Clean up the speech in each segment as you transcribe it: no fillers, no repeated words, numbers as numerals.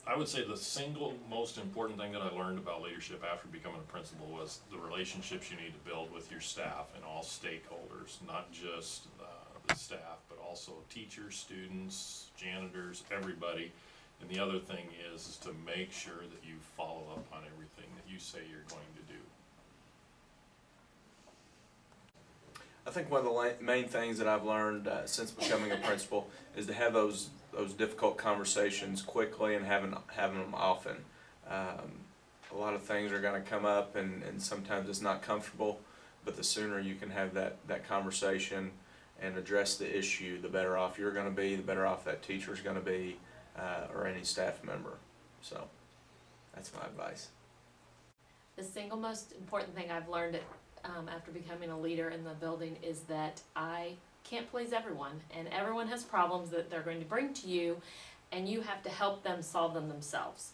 I would say the single most important thing that I learned about leadership after becoming a principal was the relationships you need to build with your staff and all stakeholders, not just the staff, but also teachers, students, janitors, everybody. And the other thing is to make sure that you follow up on everything that you say you're going to do. I think one of the main things that I've learned since becoming a principal is to have those difficult conversations quickly and having them often. A lot of things are going to come up, and sometimes it's not comfortable, but the sooner you can have that conversation and address the issue, the better off you're going to be, the better off that teacher's going to be, or any staff member. So that's my advice. The single most important thing I've learned after becoming a leader in the building is that I can't please everyone, and everyone has problems that they're going to bring to you, and you have to help them solve them themselves.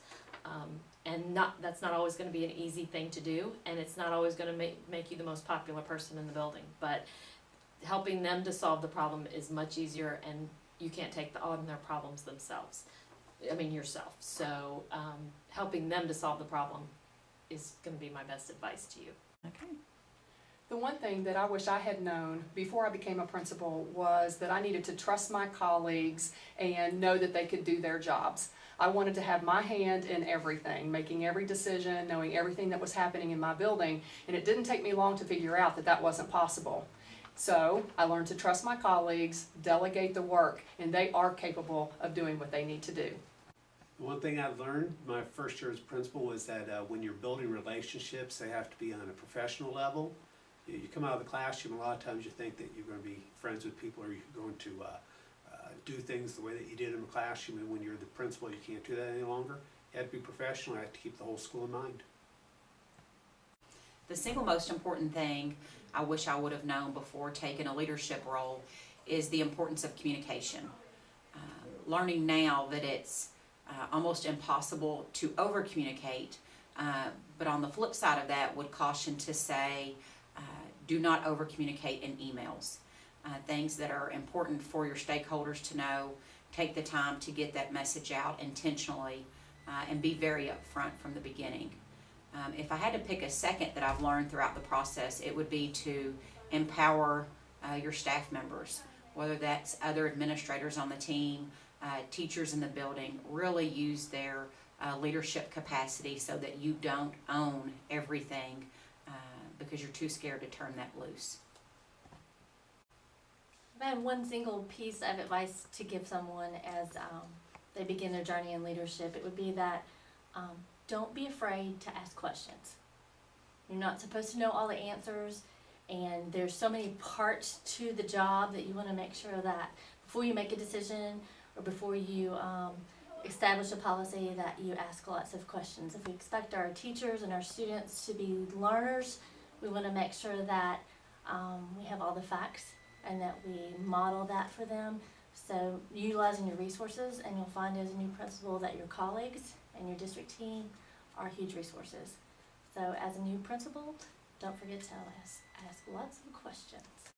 And that's not always going to be an easy thing to do, and it's not always going to make you the most popular person in the building, but helping them to solve the problem is much easier, and you can't take on their problems yourself. So helping them to solve the problem is going to be my best advice to you. Okay. The one thing that I wish I had known before I became a principal was that I needed to trust my colleagues and know that they could do their jobs. I wanted to have my hand in everything, making every decision, knowing everything that was happening in my building, and it didn't take me long to figure out that that wasn't possible. So I learned to trust my colleagues, delegate the work, and they are capable of doing what they need to do. One thing I've learned my first year as principal was that when you're building relationships, they have to be on a professional level. You come out of the classroom, a lot of times you think that you're going to be friends with people, or you're going to do things the way that you did in the classroom, and when you're the principal you can't do that any longer. You have to be professional, you have to keep the whole school in mind. The single most important thing I wish I would have known before taking a leadership role is the importance of communication. Learning now that it's almost impossible to over communicate, but on the flip side of that would caution to say do not over communicate in emails. Things that are important for your stakeholders to know, take the time to get that message out intentionally, and be very upfront from the beginning. If I had to pick a second that I've learned throughout the process, it would be to empower your staff members, whether that's other administrators on the team, teachers in the building. Really use their leadership capacity so that you don't own everything because you're too scared to turn that loose. If I had one single piece of advice to give someone as they begin their journey in leadership, it would be that don't be afraid to ask questions. You're not supposed to know all the answers, and there's so many parts to the job that you want to make sure that before you make a decision or before you establish a policy that you ask lots of questions. If we expect our teachers and our students to be learners, we want to make sure that we have all the facts and that we model that for them. So utilizing your resources, and you'll find as a new principal that your colleagues and your district team are huge resources. So as a new principal, don't forget to ask lots of questions.